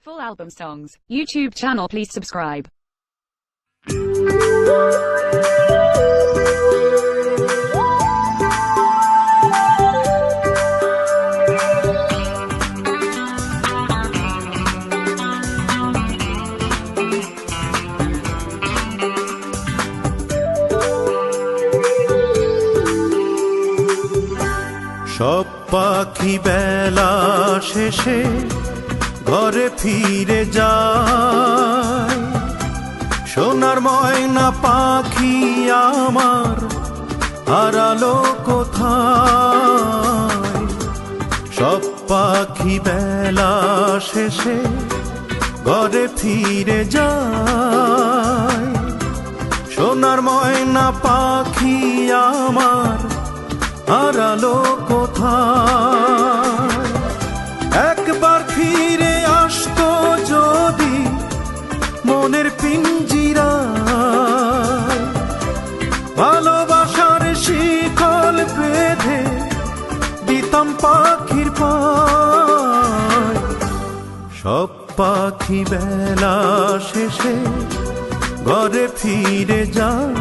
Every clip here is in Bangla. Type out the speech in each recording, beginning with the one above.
Full album songs. YouTube channel, please subscribe. সব পাখি বেলা শেষে ঘরে ফিরে যায়, সোনার ময়না পাখি আমার হারালো কোথায়। সব পাখি বেলা শেষে ঘরে ফিরে যায়, সোনার ময়না পাখি আমার হারালো কোথায়। একবার ফিরে আসতো যদি মনের পিঞ্জিরায়, ভালোবাসার শিকল বেঁধে দিতাম পাখির পায়। সব পাখি বেলা শেষে ঘরে ফিরে যায়,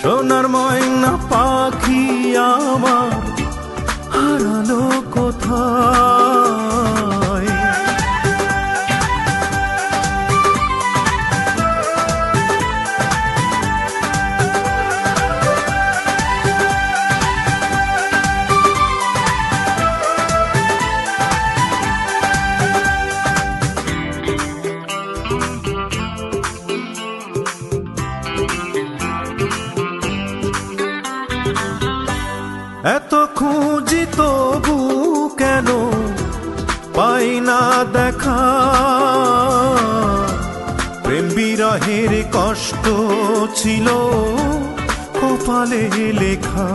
সোনার ময়না পাখি আমার হারালো কোথায়। এত খুঁজি তবু কেন পাই না দেখা, প্রেম বিরহের কষ্ট ছিল কপালে লেখা।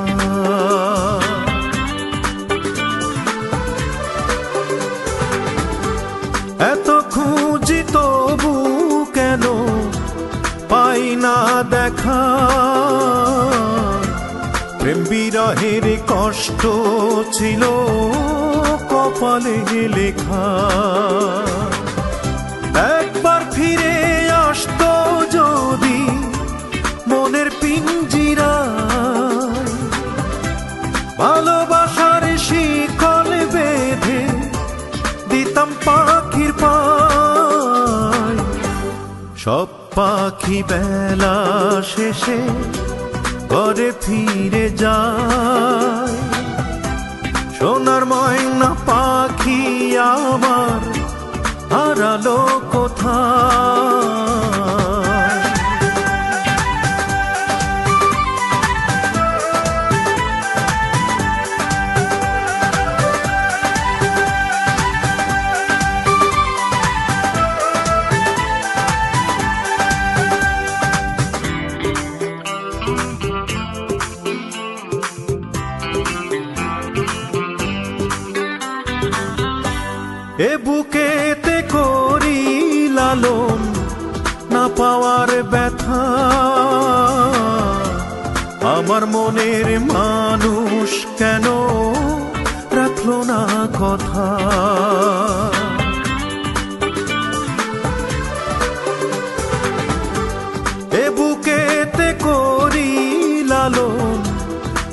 এত খুঁজি তবু কেন পাই না দেখা, প্রেম বিরহের কষ্ট ছিল কপালে লেখা। একবার ফিরে আসতো যদি মনের পিঞ্জিরায়, ভালোবাসার শিকল বেঁধে দিতাম পাখির পায়। সব পাখি বেলা শেষে ঘরে ফিরে যায়, সোনার ময়না পাখি আমার হারালো কোথায়। এ বুকেতে করি লালন না পাওয়ার ব্যথা, আমার মনের মানুষ কেন রাখলো না কথা। এ বুকেতে করি লালন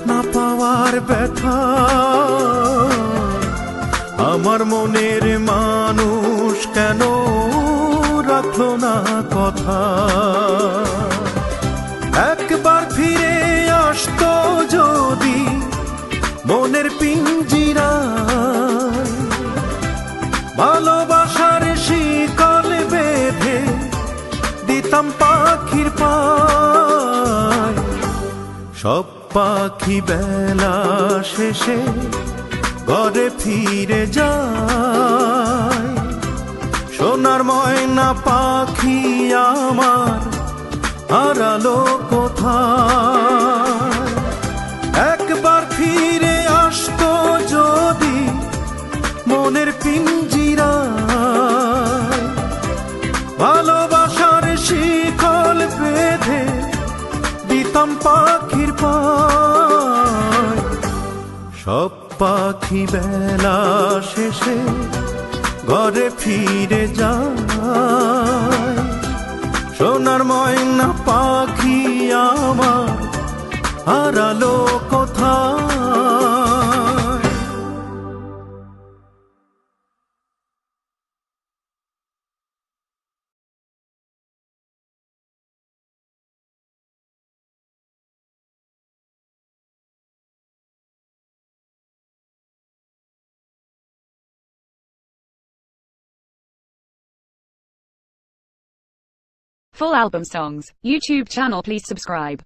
না পাওয়ার ব্যথা, আমার মনের মানুষ কেন রাখলো না কথা। একবার ফিরে আসতো যদি মনের পিঞ্জিরায়, ভালোবাসার শিকল বেঁধে দিতাম পাখির পায়। সব পাখি বেলা শেষে ঘরে ফিরে যায়, সোনার ময়না পাখি আমার হারালো কোথায়। একবার ফিরে আসতো যদি মনের পিঞ্জিরায়, ভালোবাসার শিকল বেঁধে দিতাম পাখির পায়। সব পাখি বেলা শেষে ঘরে ফিরে যায়। সোনার ময়না পাখি আমার হারালো কোথায়। Full album songs, YouTube channel please subscribe.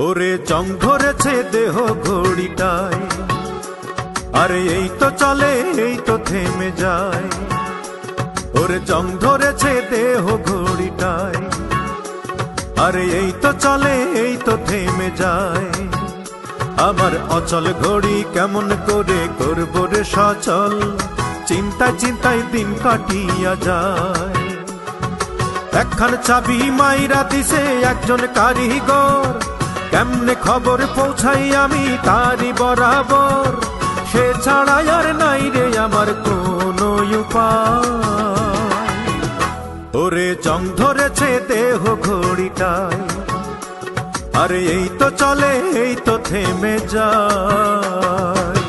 ওরে জং ধরেছে দেহ ঘড়িটায়, আরে এই তো চলে এই তো থেমে যায়। ওরে জং ধরেছে দেহ ঘড়িটায়, আরে এই তো চলে এই তো থেমে যায়। আমার অচল ঘড়ি কেমন করে করব রে সচল, চিন্তায় চিন্তায় দিন কাটিয়া যায়। একখান চাবি মাইরা দিছে একজন কারিগর, কেমনে খবর পৌঁছাই আমি তারি বরাবর। সে ছাড়া আর নাই রে আমার কোনো উপায়। ওরে জং ধরেছে দেহ ঘড়িটায়, আরে এই তো চলে এই তো থেমে যায়।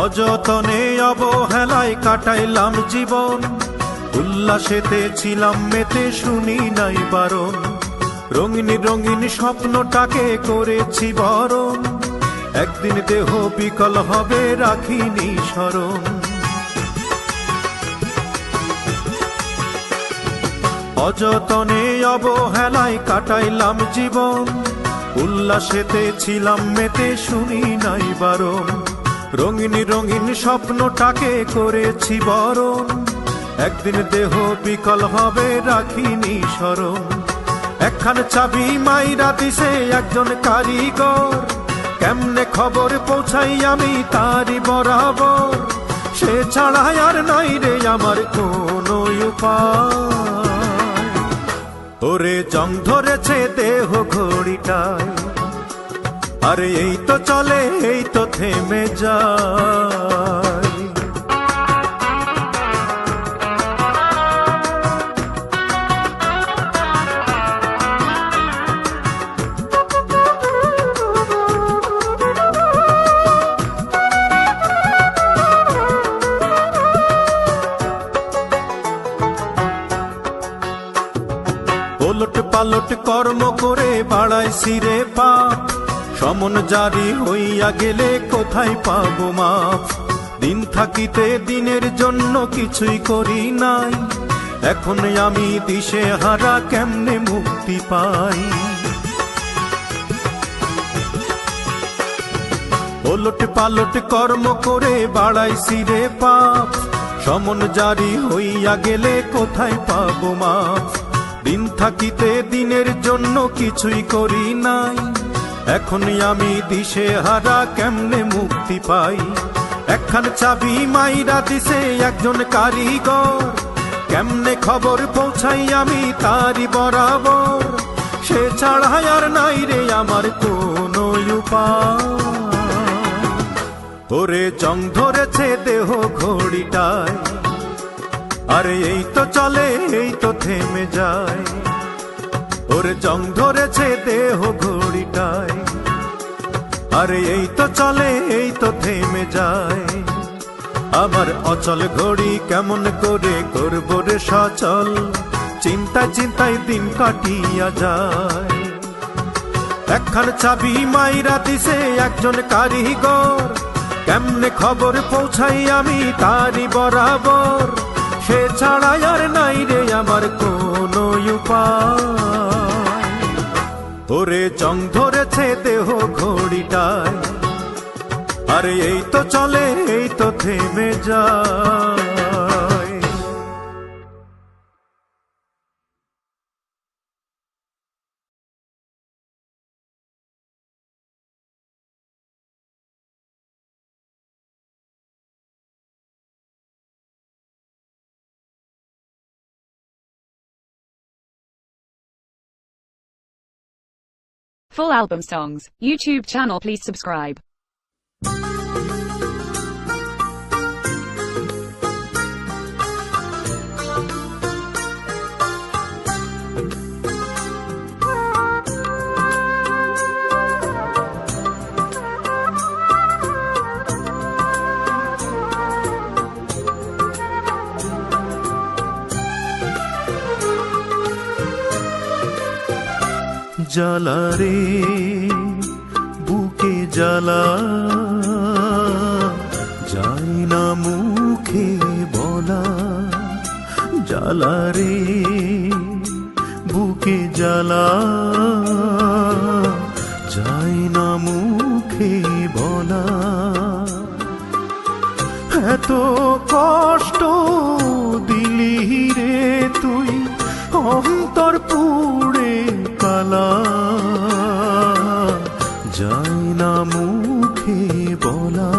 অযতনে অবহেলায় কাটাইলাম জীবন, উল্লাসেতে ছিলাম মেতে শুনি নাই বারণ। রঙিন রঙিন স্বপ্নটাকে করেছি বরণ, একদিন দেহ বিকল হবে রাখিনি স্মরণ। অযতনে অবহেলায় কাটাইলাম জীবন, উল্লাসেতে ছিলাম মেতে শুনি নাই বারণ। রঙিন রঙিন স্বপ্নটাকে করেছি বরণ, একদিন দেহ বিকল হবে রাখিনি স্মরণ। একখান চাবি মাইরা দিছে একজন কারিগর, কেমনে খবর পৌঁছাই আমি তারি বরাবর। সে ছাড়া আর নাই রে আমার কোনো উপায়। ওরে জং ধরেছে দেহ ঘড়িটায়, আরে এই তো চলে এই তো থেমে যায়। ওলট পালট কর্ম করে বাড়াইছি রে পাপ, সমন জারি হইয়া গেলে কোথায় পাবো মাপ। দিন থাকিতে দিনের জন্য কিছুই করি নাই, এখন আমি দিশে হারা কেমনে মুক্তি পাই। ওলট পালট কর্ম করে বাড়াইছি রে পাপ, সমন জারি হইয়া গেলে কোথায় পাবো মাপ। দিন থাকিতে দিনের জন্য কিছুই করি নাই, এখন আমি দিশে হারা কেমনে মুক্তি পাই। একখান চাবি মাইরা দিছে একজন কারিগর, কেমনে খবর পৌঁছাই আমি তারি বরাবর। সে ছাড়া আর নাই রে আমার কোনো উপায়। ওরে জং ধরেছে দেহ ঘড়িটায়, আরে এই তো চলে এই তো থেমে যায়। ওরে জং ধরেছে দেহ ঘড়িটায়, আরে এই তো চলে এই তো থেমে যায়। আমার অচল ঘড়ি কেমন করে করব রে সচল, চিন্তায় চিন্তায় দিন কাটিয়া যায়। একখান চাবি মাইরা দিছে একজন কারিগর, কেমনে খবর পৌঁছাই আমি তারি বরাবর। সে ছাড়া আর নাই রে আমার কোনো উপায়। ওরে চং ধরেছে দেহ ঘড়িটায়, আরে এই তো চলে এই তো থেমে যায়। Full album songs, YouTube channel, please subscribe. জ্বালা রে বুকে জ্বালা, যায় না মুখে বলা। জ্বালা রে বুকে জ্বালা, যায় না মুখে বলা। এত কষ্ট দিলি রে তুই, অন্তর পুড়ে কালা। যায় না মুখে বলা।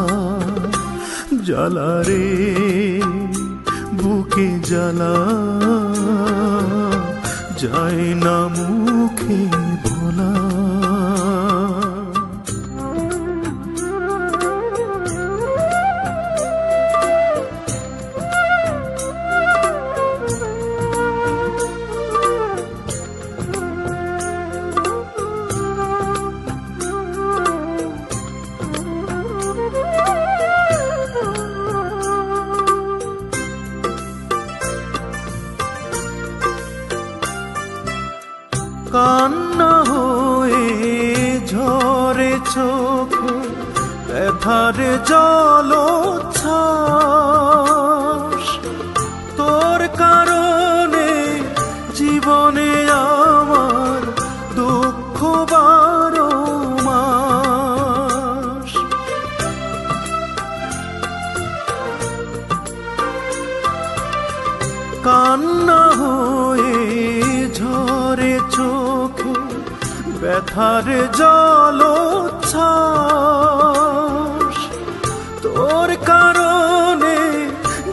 জ্বালা রে বুকে জ্বালা, যায় না মুখে বলা। কান্না হয়ে ঝরে চোখ, ব্যথার জলোচ্ছ্বাস। তোর কারণে জীবনে আমার দুঃখ 12 মাস। কান্না হয়ে ঝরে চোখে, ব্যথার জলোচ্ছ্বাস। তোর কারণে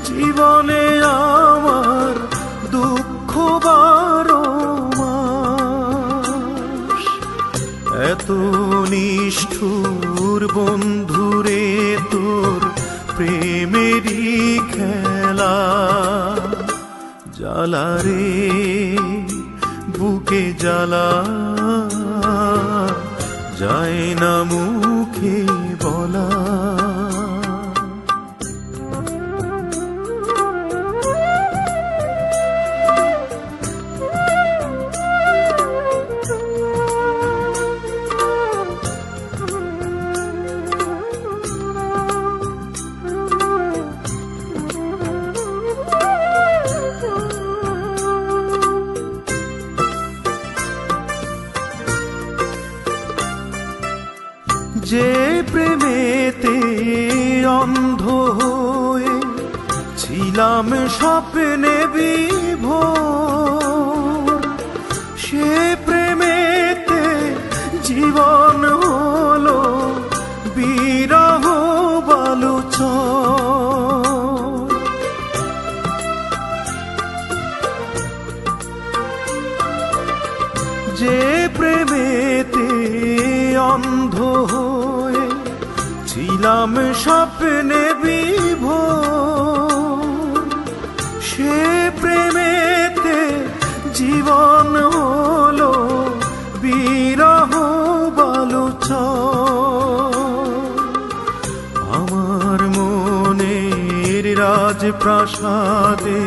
জীবনে আমার দুঃখ 12 মাস। এত নিষ্ঠুর বন্ধুরে তোর প্রেমেরই খেলা। জ্বালা রে বুকে জ্বালা, যায় না মুখে বলা। যে প্রেমেতে অন্ধ হয়ে ছিলাম স্বপ্নে বিভোর, সে প্রেমেতে জীবন হলো বিরহ বালুচর। যে প্রেমেতে অন্ধ হয়ে ছিলাম স্বপ্নে বিভোর, সে প্রেমেতে জীবন হলো বিরহ বালুচর। আমার মনের রাজপ্রাসাদে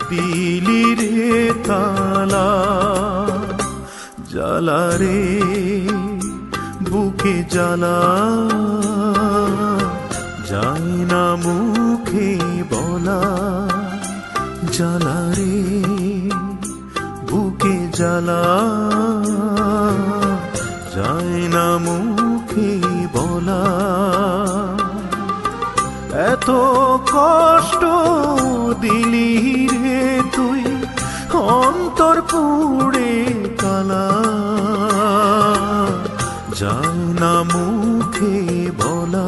দিলি রে তালা। জ্বালা রে বুকে জ্বালা, যায় না মুখে বলা। জ্বালা রে বুকে জ্বালা যায় না মুখে বলা এত কষ্ট দিলি রে তুই অন্তর পুড়ে কালা যায় না মুখে বলা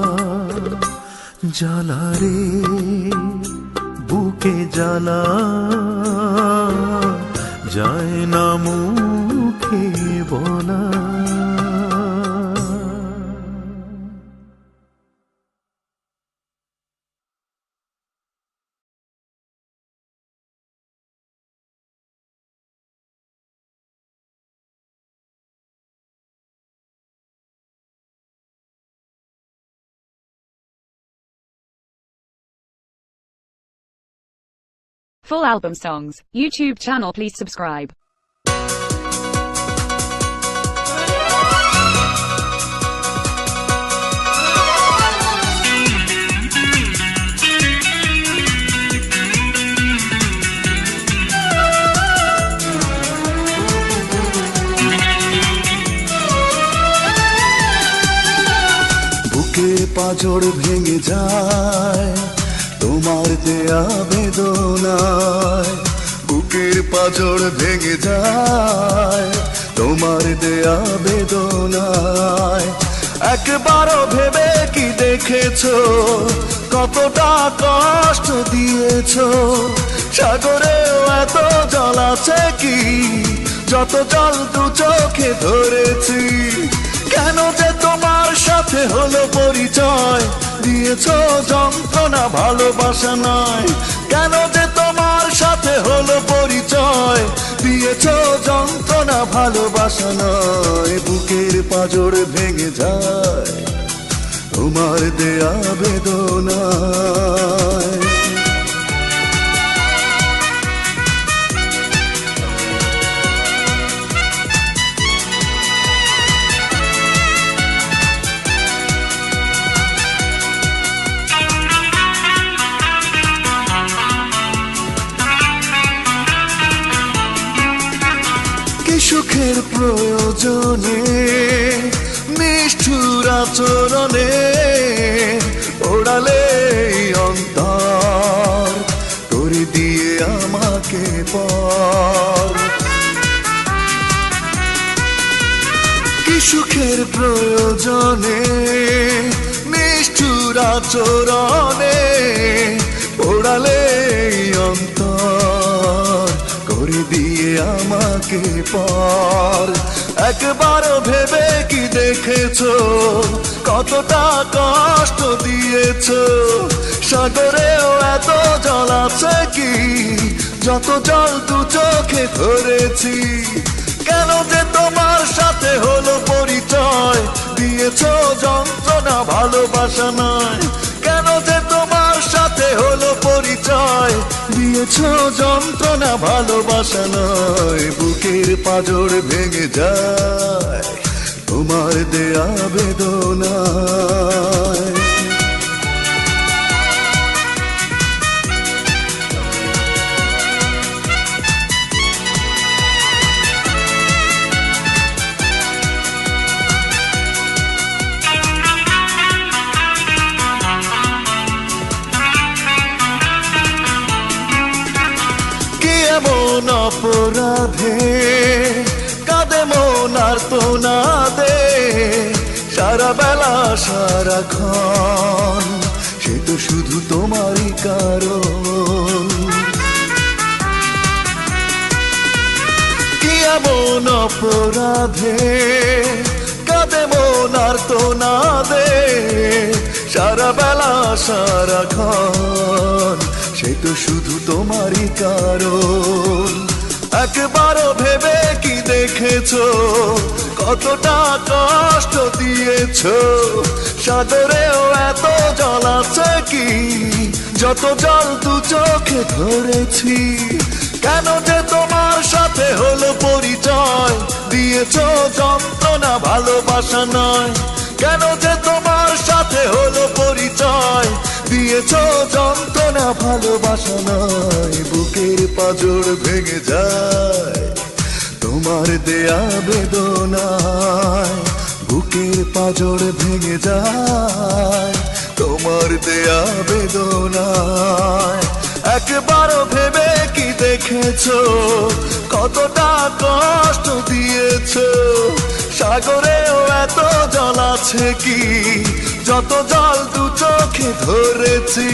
জ্বালা রে বুকে জ্বালা যায় না মুখে বলা Full album songs, YouTube channel please subscribe. বুকে পাঁজর ভেঙে যায় তোমার দেয়া বেদনায় বুকের পাঁজর ভেঙে যায় তোমার দেয়া বেদনায় একবারও ভেবে কি দেখেছো কতটা কষ্ট দিয়েছো সাগরেও এত জল আছে কি যত জল দু চোখে ধরেছি কেন যে তোমার সাথে হলো পরিচয় দিয়েছো যন্ত্রণা ভালোবাসা নয় কেন যে তোমার সাথে হলো পরিচয় দিয়েছো যন্ত্রণা ভালোবাসা নয় বুকের পাঁজর ভেঙে যায় তোমার দেয়া বেদনায় সুখের প্রয়োজনে নিষ্ঠুর আচরণে ওড়ালে অন্তর করে দিয়ে আমাকে পর কি সুখের প্রয়োজনে নিষ্ঠুর আচরণে ওড়ালে অন্তর করে দিয়ে আমাকে পর একবারও ভেবে কি দেখেছো কতটা কষ্ট দিয়েছো সাগরেও এত জল আছে কি যত জল দু চোখে ধরেছি কেন যে তোমার সাথে হলো পরিচয় দিয়েছো যন্ত্রণা ভালোবাসা নয় কেন যে তোমার সাথে হলো পরিচয় দিয়েছো যন্ত্রণা ভালোবাসা নয় বুকের পাঁজর ভেঙে যায় তোমার দেয়া বেদনায় এমন অপরাধে কাঁদে মন আর তো না দে সারা বেলা সারাক্ষণ সে তো শুধু তোমারই কারণ কি এমন অপরাধে কাঁদে মন আর তো না দে সারা বেলা সারাক্ষণ সে তো শুধু তোমারই কারণ একবারও ভেবে কি দেখেছো কতটা কষ্ট দিয়েছো সাগরেও এত জল আছে কি যত জল দু চোখে ধরেছি কেন যে তোমার সাথে হলো পরিচয় দিয়েছো যন্ত্রণা ভালোবাসা নয় কেন যে তোমার সাথে হলো পরিচয় দিয়েছো যন্ত্রণা ভালোবাসা নয়, বুকের পাঁজর ভেঙে যায় তোমার দেয়া বেদনায়। বুকের পাঁজর ভেঙে যায় তোমার দেয়া বেদনায়। একবারও ভেবে কি দেখেছো কতটা কষ্ট দিয়েছো? সাগরেও এত জল আছে কি, যত জল দু চোখে ধরেছি।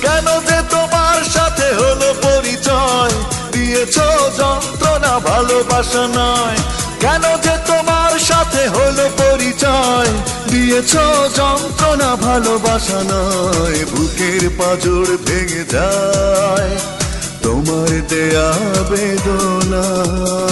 কেন যে তোমার সাথে হলো পরিচয়, দিয়েছো যন্ত্রণা ভালোবাসা নয়। কেন যে তোমার সাথে হলো পরিচয়, দিয়েছো যন্ত্রণা ভালোবাসা নয়। বুকের পাঁজর ভেঙে যায় তোমার দেয়া বেদনায়।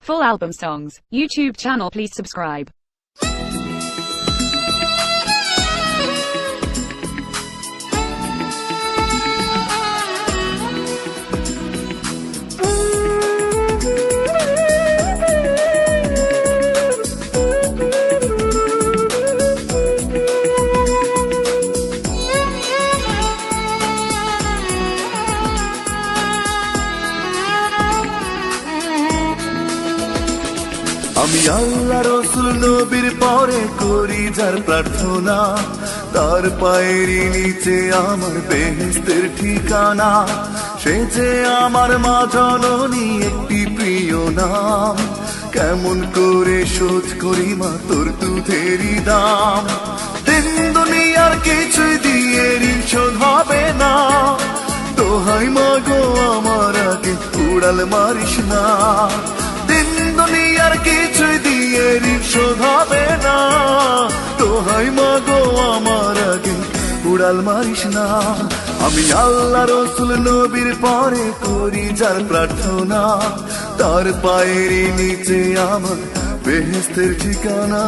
Full album songs, YouTube channel please subscribe. আমি আল্লাহ রসুল নবীর পরে করি যার প্রার্থনা, তার পায়েরই নিচে আমার বেহেশতের ঠিকানা। সে যে আমার মা জননী একটি প্রিয় নাম, কেমন করে শোধ করি মা তোর দুধেরই দাম। দিন দুনিয়ার কিছুই দিয়ে ঋণ শোধ হবে না, দোহাই মা গো আমার আগে উড়াল মারিস না। দিন দুনিয়ার কিছুই দিয়ে ঋণ শোধ হবে না, দোহাই মা গো আমার আগে উড়াল মারিস না। আমি আল্লাহ রসুল নবীর পরে করি যার প্রার্থনা, তার পায়েরই নিচে আমার বেহেশতের ঠিকানা।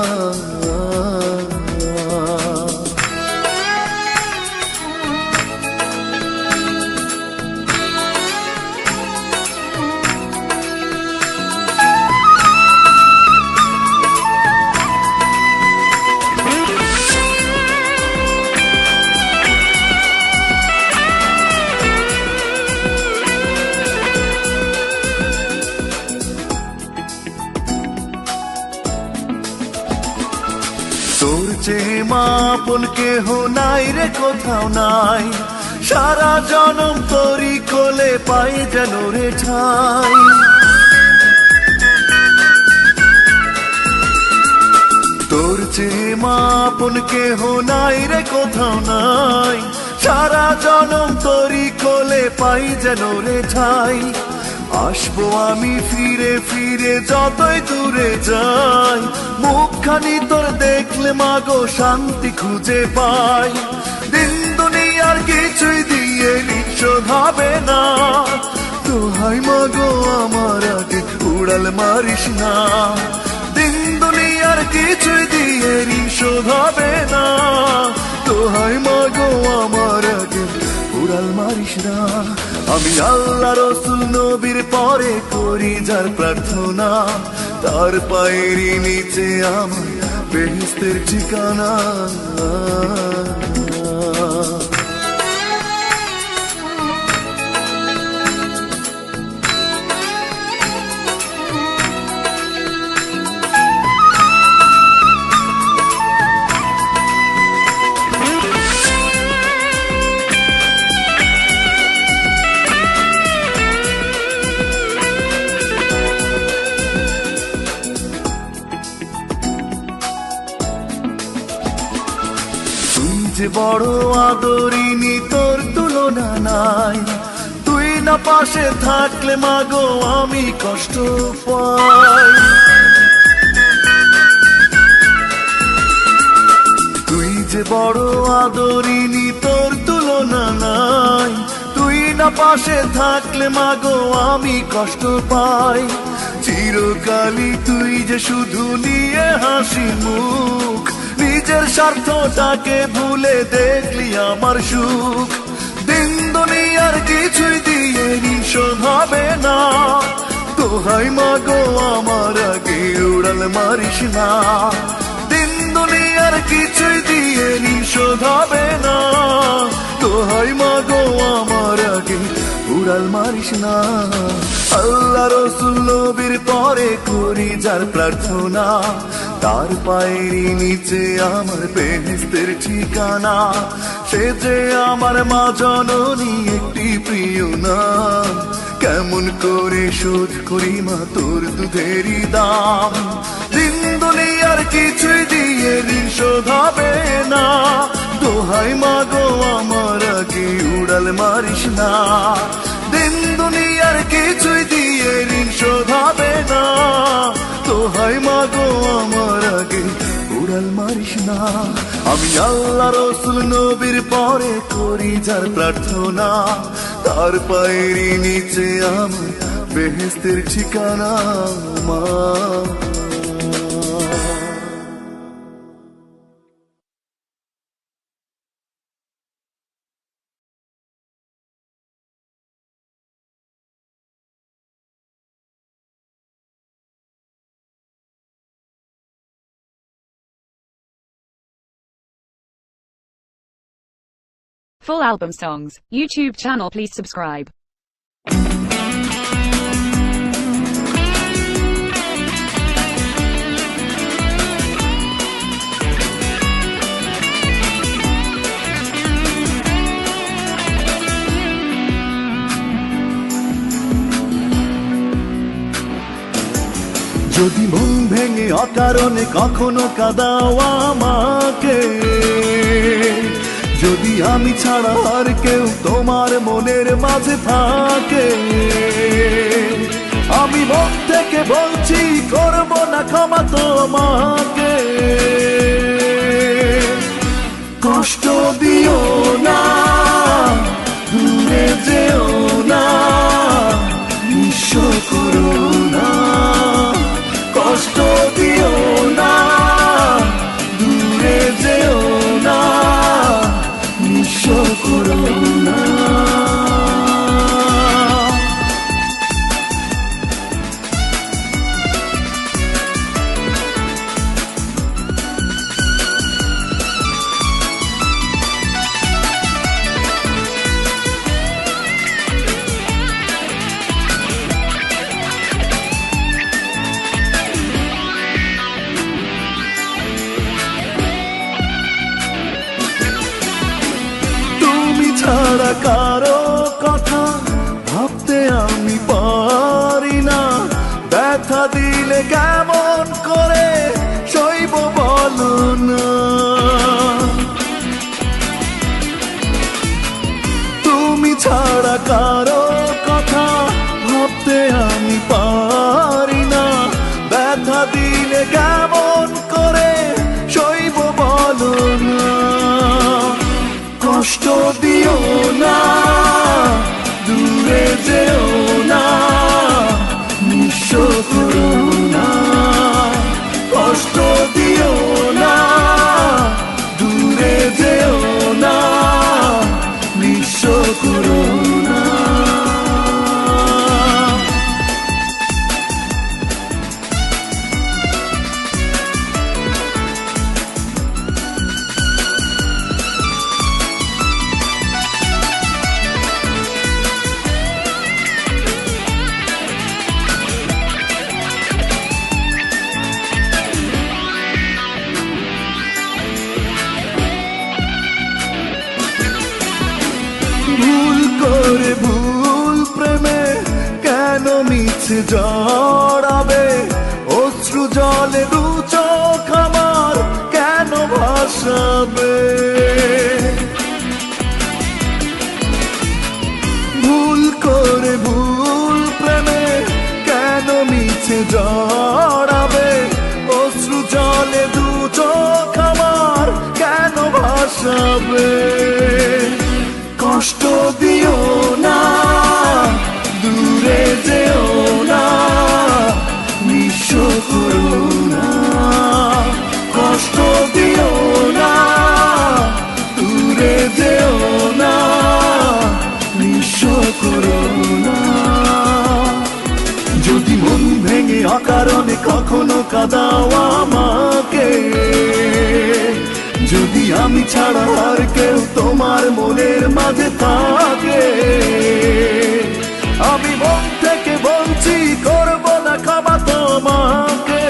তোর যে মা আপন কেহ নাই রে কোথাও নাই, সারা জনম তোরই কোলে পাই যেন রে ঠাই। তোর যে মা আপন কেহ নাই রে কোথাও নাই, সারা জনম তোরই কোলে পাই যেন রে ঠাই। আসবো আমি ফিরে ফিরে যতই দূরে যাই, মুখখানি তোর দেখলে মাগো শান্তি খুঁজে পাই। দিন দুনিয়ার কিছুই দিয়ে ঋণ শোধ হবে না, দোহাই মাগো আমার আগে উড়াল মারিস না। দিন দুনিয়ার কিছুই দিয়ে ঋণ শোধ হবে না, দোহাই মাগো আমার আগে উড়াল মারিস না। আমি আল্লাহ রসুল নবীর পরে করি যার প্রার্থনা, তার পায়েরই নিচে আমার বেহেশতের ঠিকানা। যে বড় আদরিনী তোর তুলনা নাই, তুই না পাশে থাকলে মাগো আমি কষ্ট পাই। তুই যে বড় আদরিনী তোর তুলনা নাই, তুই না পাশে থাকলে মাগো আমি কষ্ট পাই। চিরকালই তুই যে শুধু নিয়ে হাসি মুখ, নিজের স্বার্থটাকে ভুলে দেখলি আমার সুখ। দিন দুনিয়ার কিছুই দিয়ে ঋণ শোধ হবে না, দোহাই মাগো আমার আগে উড়াল মারিস না। দিন দুনিয়ার কিছুই দিয়ে ঋণ শোধ হবে না, দোহাই মাগো আমার আগে উড়াল মারিস না। আল্লাহ রসুল নবীর পরে করি যার প্রার্থনা, তার পায়ের নিচে আমার বেহেশতের ঠিকানা। সে যে আমার মা জননী একটি প্রিয় নাম, কেমন করে শোধ করি মা তোর দুধেরই দাম। দিন দুনিয়ার কিছুই দিয়ে ঋণ শোধ হবে না, দোহাই মাগো আমার আগে উড়াল মারিস না। দিন দুনিয়ার কিছুই দিয়ে ঋণ শোধ হবে না, দোহাই মাগো আমার আগে উড়াল মারিস না। আমি আল্লাহ রসুল নবীর পরে করি যার প্রার্থনা, তার পায়ের নিচে আমার বেহেশতের ঠিকানা মা। Full album songs, YouTube channel please subscribe. যদি মন ভেঙে অকারণে কখনো কাঁদাও আমাকে, যদি আমি ছাড়া আর কেউ তোমার মনের মাঝে থাকে, আমি মন থেকে বলছি করব না ক্ষমা তোমাকে। কষ্ট দিও না, দূরে যেও না, নিঃস্ব করো না। কষ্ট দিও না, দূরে যেও না, নিঃস্ব করো না। ছাড়া কারো কথা ভাবতে আমি পারি না, ব্যথা দিলে কেমন করে সইব বলো না। তুমি ছাড়া কারো কথা ভাবতে আমি পারি না, ব্যথা দিলে কেমন করে সইব বলো না। কষ্ট দিও না, দূরে যেও না, নিঃস্ব করো না। কষ্ট দিও না, দূরে যেও না, নিঃস্ব করো না। ভুল প্রেমে কেন মিছে জড়াবে, অশ্রু জলে দু চোখ আমার কেন ভাসাবে। ভুল করে ভুল প্রেমে কেন মিছে জড়াবে, অশ্রু জলে দু চোখ আমার কেন ভাসাবে। কষ্ট দিও না, দূরে যেও না, অকারণে কখনো কাঁদাও আমাকে। যদি আমি ছাড়া আর কেউ তোমার মনের মাঝে থাকে, আমি মন থেকে বলছি করবো না ক্ষমা তোমাকে।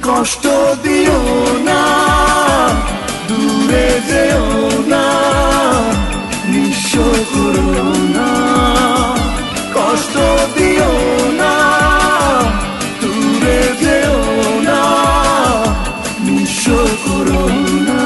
কষ্ট দিও না, দূরে যেও না, নিঃস্ব করো না। কষ্ট দিও না, দূরে যেও না, নিঃস্ব করো না।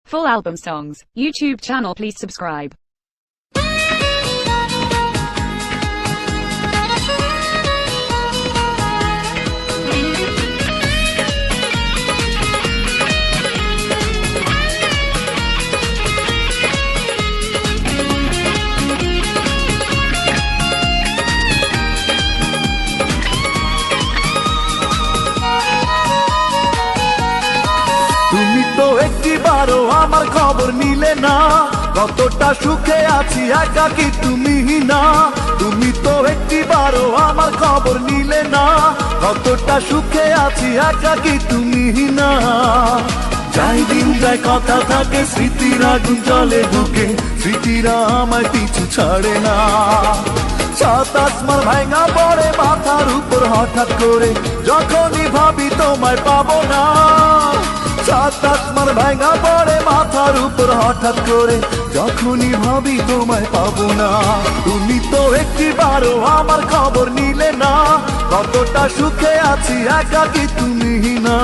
Full album songs, YouTube channel, please subscribe. তুমি তো একটিবারও আমার খবর নিলে না, কতটা সুখে আছি একাকী তুমি না। তুমি তো একটিবারও আমার খবর নিলে না, কতটা সুখে আছি একাকী তুমি না। যাই দিন যায় কথা থাকে, স্মৃতির আগুন জলে ঢুকে, স্মৃতিরা আমায় পিছু ছাড়ে না। সাত আসমান ভাঙা পড়ে মাথার উপর হঠাৎ করে, যখনই ভাবি তোমায় পাবো না। সাত আসমান ভাঙা পড়ে মাথার উপর হঠাৎ করে, যখনই ভাবি তোমায় পাবো না। তুমি তো একটিবারও আমার খবর নিলে না, কতটা সুখে আছি একাকী তুমি না।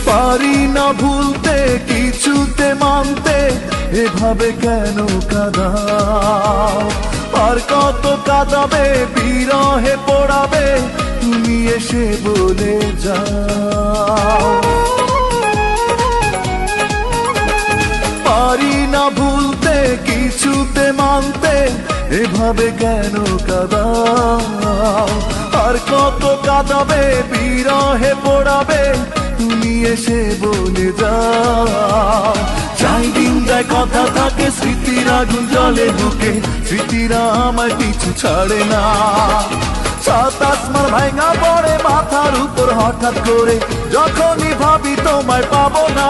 পারি না ভুলতে, কিছুতে মানতে, এভাবে কেন কাঁদাও? আর কত কাঁদাবে, বিরহে পড়াবে, তুমি এসে বলে যাও। পারি না ভুলতে, কিছুতে মানতে, এভাবে কেন কাঁদাও? আর কত কাঁদাবে, বিরহে পড়াবে, তুমি এসে বলে যাও। যাই দিন যায় কথা থাকে, স্মৃতির আগুন জলে ঢুকে, স্মৃতিরা আমায় পিছু ছাড়ে না। সাত আসমান ভাঙা পড়ে মাথার উপর হঠাৎ করে, যখনই ভাবি তোমায় পাবো না।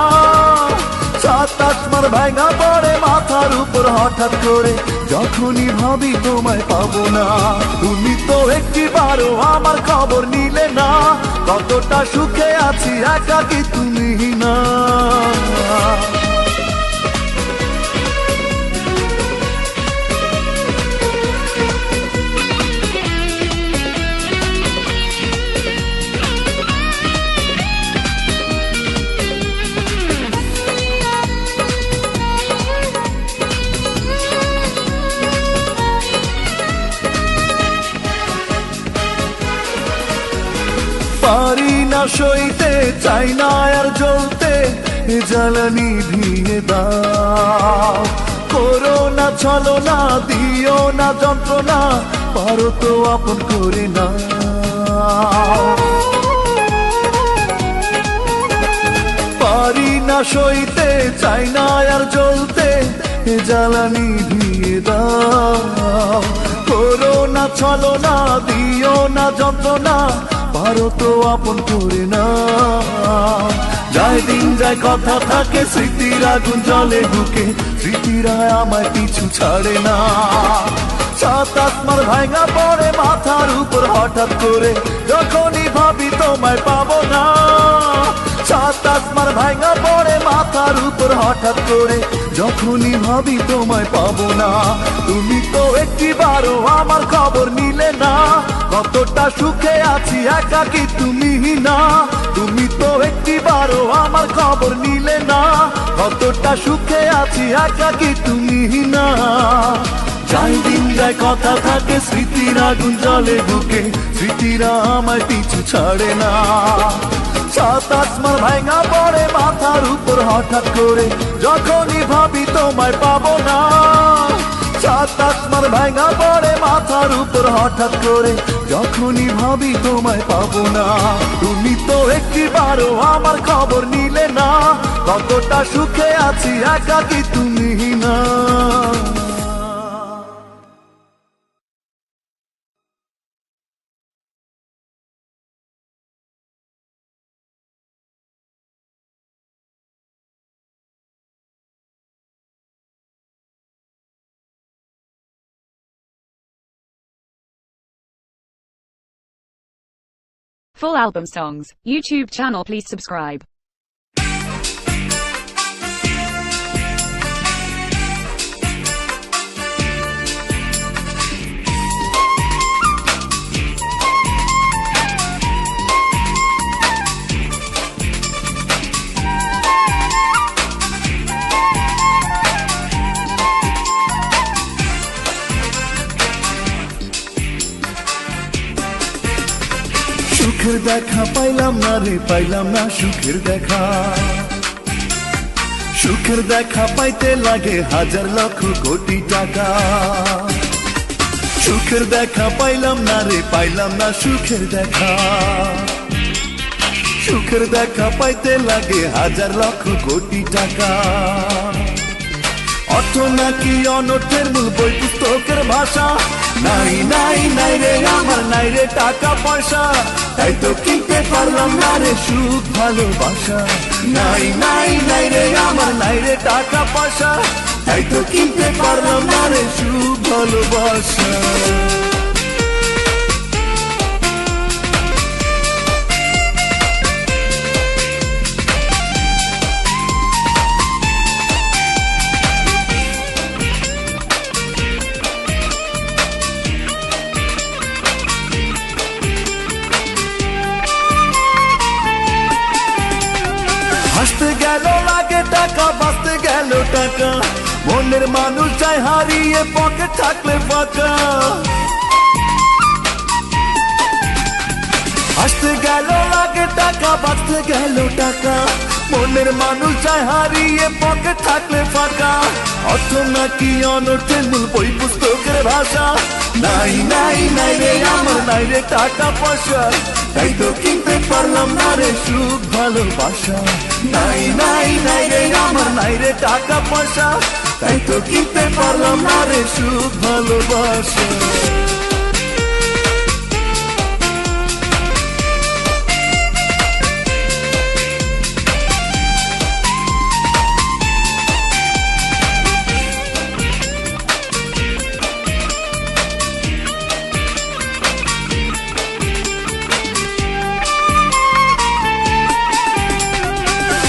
সাত আসমান ভাঙা পড়ে মাথার উপর হঠাৎ করে, যখনই ভাবি তোমায় পাবো না। তুমি তো একটিবারও আমার খবর নিলে না, কতটা সুখে আছি একাকী তুমি না। পারি না সইতে, চাই না আর জ্বলতে, এ জ্বালানি ভিয়ে দাও। করো না ছলনা, দিও না যন্ত্রণা, পারো তো আপন করে না। পারি না সইতে, চাই না আর জ্বলতে, এ জ্বালানি ভিয়ে দাও। করো না ছলনা, দিও না যন্ত্রণা, পারো তো আপন করে না। যায় দিন যায় কথা থাকে, স্মৃতির আগুন জলে ঢুকে, স্মৃতিরা আমায় পিছু ছাড়ে না। সাত আসমান ভাঙা পড়ে মাথার উপর হঠাৎ করে, যখনই ভাবি তোমায় পাবো না। সাত আসমান ভাঙা পড়ে মাথার উপর হঠাৎ করে যখনই ভাবি তোমায় পাবো না। তুমি তো একটিবারও আমার খবর নিলে না, কতটা সুখে আছি একাকী তুমি না। তুমি তো একটিবারও আমার খবর নিলে না, কতটা সুখে আছি একাকী তুমি না। যাই দিন যায় কথা থাকে, স্মৃতির আগুন জ্বলে বুকে, স্মৃতিরা আমায় পিছু ছাড়ে না। সাত আসমান ভাঙা পড়ে মাথার উপর হঠাৎ করে যখনই ভাবি তোমায় পাবো না। সাত আসমান ভাঙা পড়ে মাথার উপর হঠাৎ করে যখনই ভাবি তোমায় পাবো না। তুমি তো একটিবারও আমার খবর নিলে না, কতটা সুখে আছি একাকী তুমি না। Full album songs, YouTube channel, please subscribe. সুখের দেখা পাইলাম না রে, পাইলাম না সুখের দেখা। সুখের দেখা পাইতে লাগে হাজার লক্ষ কোটি টাকা। সুখের দেখা পাইলাম না রে, পাইলাম না সুখের দেখা। সুখের দেখা পাইতে লাগে হাজার লক্ষ কোটি টাকা। অর্থ নাকি অনর্থের মূল, বই পুস্তকের ভাষা। নাই নাই নাই রে আমার, নাই রে টাকা পয়সা, তাই তো কিনতে পারলাম না রে সুখ ভালোবাসা। নাই নাই নাই রে আমার, নাই রে টাকা পয়সা, তাই তো কিনতে পারলাম না রে সুখ ভালোবাসা। হাসতে গেল লাগে টাকা, বাঁচতে গেল টাকা, মনের মানুষ চাই হারিয়ে পকেট থাকলে ফাঁকা। হাসতে গেল লাগে টাকা, বাঁচতে গেল টাকা, মনের মানুষ চাই হারিয়ে পকেট থাকলে ফাঁকা। অর্থ নাকি অনর্থের মূল, বই পুস্তকের ভাষা। নাই নাই নাই রে আমার, নাই রে টাকা পয়সা, তাই তো কিনতে পারলাম না রে সুখ ভালোবাসা। নাই নাই নাই রে আমার, নাই রে টাকা পয়সা, তাই তো কিনতে পারলাম না রে সুখ ভালোবাসা।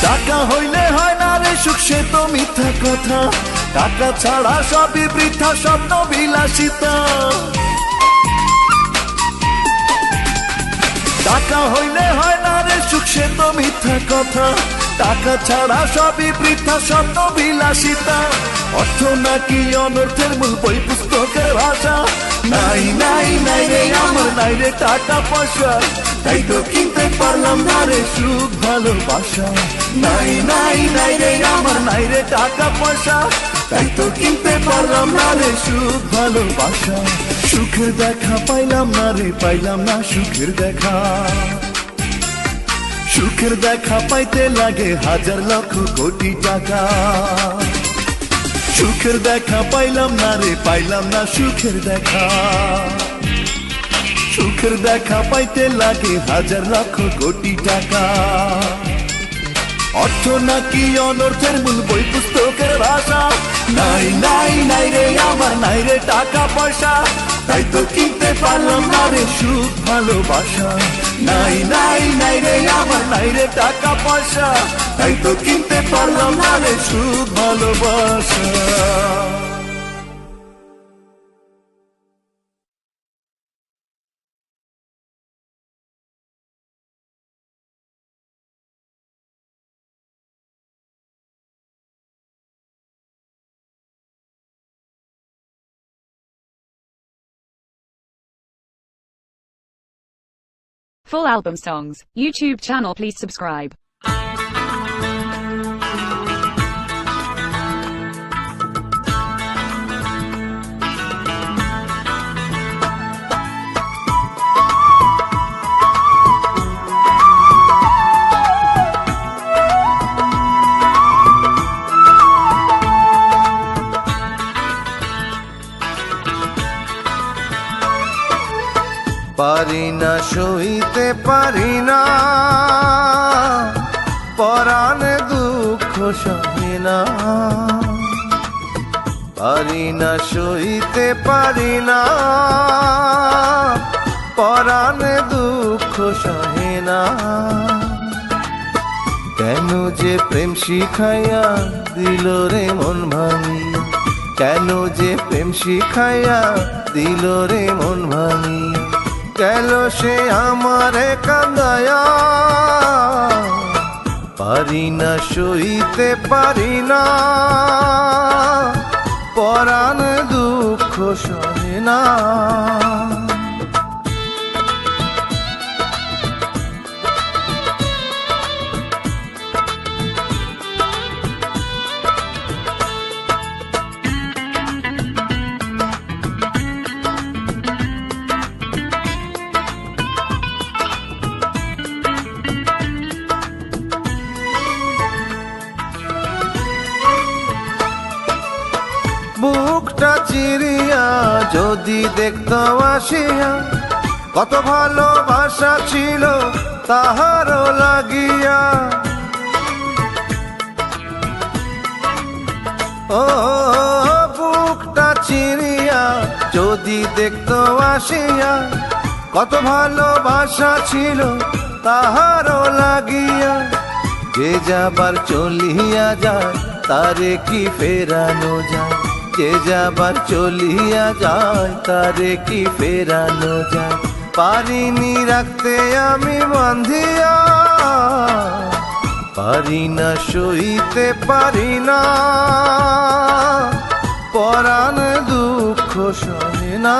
টাকা হইলে হয় না রে সুখ, সে তো মিথ্যা কথা। টাকা ছাড়া সবই বৃথা, স্বপ্ন বিলাসিতা। টাকা হইলে হয় না রে সুখ, সে তো মিথ্যা কথা। টাকা ছাড়া সবই বৃথা, স্বপ্ন বিলাসিতা। অর্থ নাকি অনর্থের মূল, বই পুস্তকের ভাষা। নাই নাই নাই রে আমার, নাই রে টাকা পয়সা, তাই তো কিনতে পারলাম না রে সুখ ভালোবাসা। নাই নাই নাই রে আমার, নাই রে টাকা পয়সা, তাই তো কিনতে পারলাম না রে সুখ ভালোবাসা। সুখের দেখা পাইলাম না রে, পাইলাম না সুখের দেখা। সুখের দেখা পাইতে লাগে হাজার লক্ষ কোটি টাকা। সুখের দেখা পাইলাম না রে, পাইলাম না সুখের দেখা। সুখের দেখা পাইতে লাগে হাজার লক্ষ কোটি টাকা। অর্থ অর্থ নাকি অনর্থের মূল বই পুস্তকের ভাষা। নাই নাই নাই রে আমার নাই রে টাকা পয়সা, তাই তো কিনতে পারলাম না রে সুখ ভালোবাসা। নাই নাই নাই রে আমার নাই রে টাকা পয়সা, তাই তো কিনতে পারলাম না রে সুখ ভালোবাসা। Full album songs, YouTube channel, please subscribe. পারি না সইতে পারি না, পরাণে দুঃখ সহে না। পারি না সইতে পারি না, পরাণে দুঃখ সহে না। কেন যে প্রেম শিখাইয়া দিল রে মন ভাঙিয়া, কেন যে প্রেম শিখাইয়া দিল রে মন ভাঙিয়া। গেল সে আমারে কান্দায়া, পারি না সইতে পারি না, পরাণ দুঃখ সহে না। বুকটা চিরিয়া যদি দেখতো আসিয়া, কত ভালোবাসা ছিল তাহারও লাগিয়া। ও বুকটা চিরিয়া যদি দেখতো আসিয়া, কত ভালোবাসা ছিল তাহারও লাগিয়া। যে যাবার চলিয়া যায় তারে কি ফেরানো যায়, যে যাবার চলিয়া যায় তারে কি ফেরানো যায়। পারিনি রাখতে আমি বান্ধিয়া, পারি না সইতে পারি না, পরাণ দুঃখ সহে না।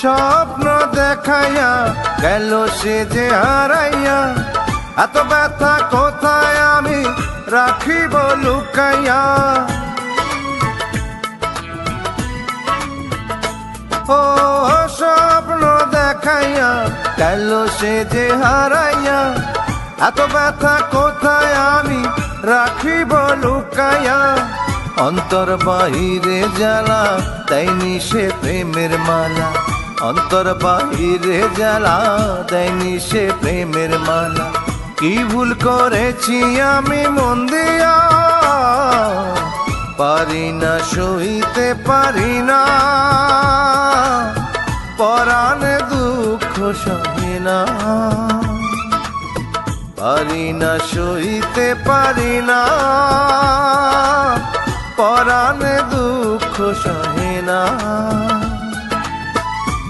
স্বপ্ন দেখাইয়া গেল সে যে হারাইয়া, এত ব্যথা কোথায় আমি রাখিব লুকাইয়া। ও স্বপ্ন দেখাইয়া গেল সে যে হারাইয়া, এত ব্যথা কোথায় আমি রাখিব লুকাইয়া। অন্তর বাহিরে জ্বালা দেয়নি সে প্রেমের মালা, অন্তর বাহিরে জ্বালা দেয়নি সে প্রেমের মালা। কি ভুল করেছি আমি মন দিয়া, পারি না সইতে পারি না, পরাণ দুঃখ সহে না। পারি না সইতে পারি না, পরাণ দুঃখ সহে না।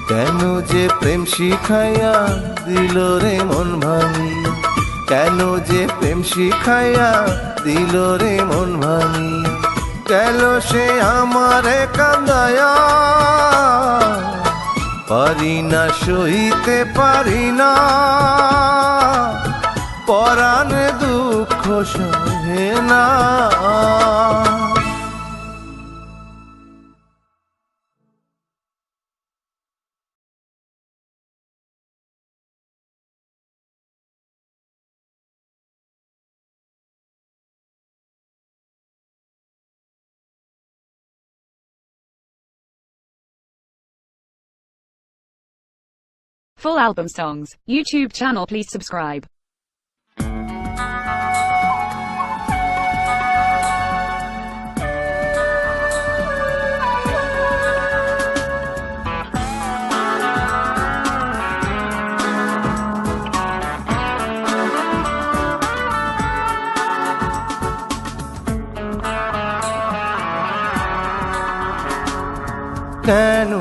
কেন যে প্রেম শিখাইয়া দিল রে মন ভাঙিয়া, কেন যে প্রেম শিখাইয়া দিল রে মন ভাঙিয়া। গেল সে আমারে কান্দায়া, পারি না সইতে পারি না, পরাণ দুঃখ সহে না। Full album songs, YouTube channel, please subscribe. কেন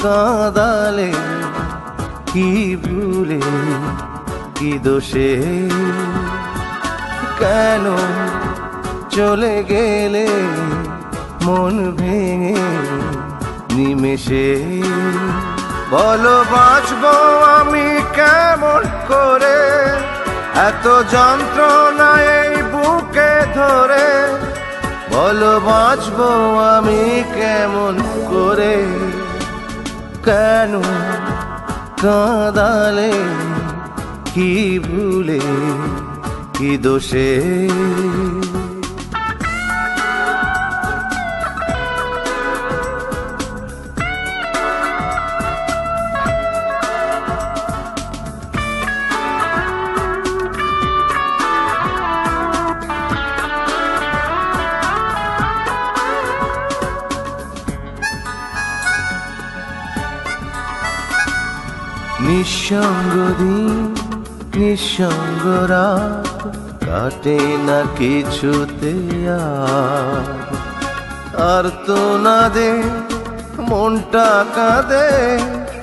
কাঁদালে কি ভুলে কি দোষে কেন চলে গেলে মন ভেঙে নিমেষে বলো বাঁচবো আমি কেমন করে এত যন্ত্রণা এই বুকে ধরে বলো বাঁচবো আমি কেমন করে কেন কাঁদালে কি ভুলে কি দোষে নিঃসঙ্গ দিন নিঃসঙ্গ রাত কাটে না কিছুতে আর তো না দে মনটা কাঁদে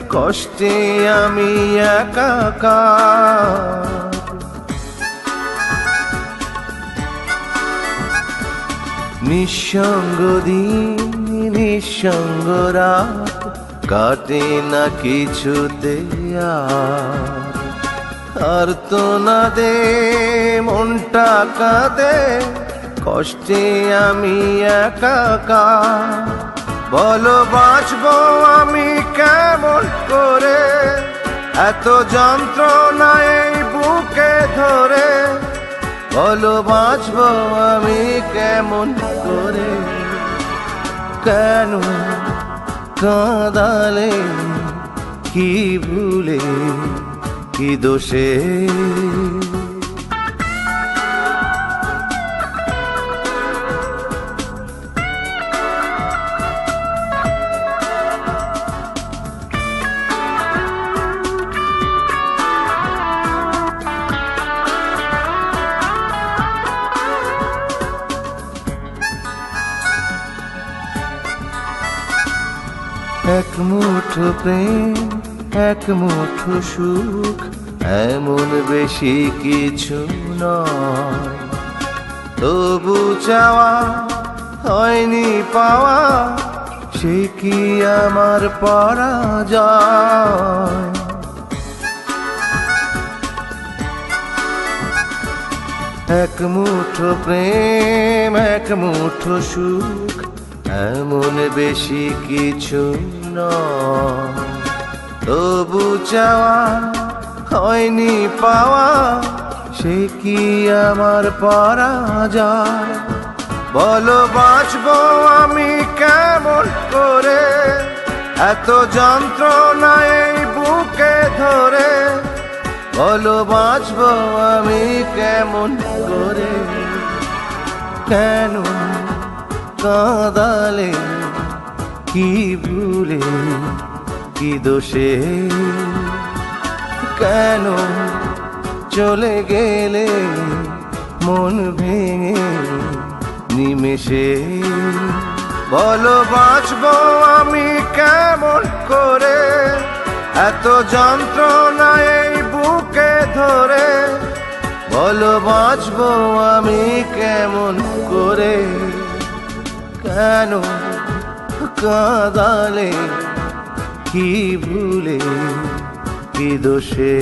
কষ্টে আমি একাকার নিঃসঙ্গ দিন নিঃসঙ্গ রাত কাটে না কিছুতে আর তো না দে মনটা কাঁদে কষ্টে আমি একাকার বলো বাঁচবো আমি কেমন করে এত যন্ত্রণা এই বুকে ধরে বলো বাঁচবো আমি কেমন করে কেন কাঁদালে কি ভুলে কি দোষে এক মুঠো প্রেম এক মুঠো সুখ এমন বেশি কিছু নয় তবু চাওয়া হয়নি পাওয়া সে কি আমার পরাজয় এক মুঠো প্রেম এক মুঠো সুখ এমন বেশি কিছু নয় তবু চাওয়া হয়নি পাওয়া সে কি আমার পরাজয় বলো বাঁচবো আমি কেমন করে এত যন্ত্রণা এই বুকে ধরে বলো বাঁচবো আমি কেমন করে কেন কাঁদালে কি ভুলে কি দোষে কেন চলে গেলে মন ভেঙে নিমেষে বলো বাঁচবো আমি কেমন করে এত যন্ত্রণা এই বুকে ধরে বলো বাঁচবো আমি কেমন করে কেন কাঁদালে কি ভুলে কি দোষে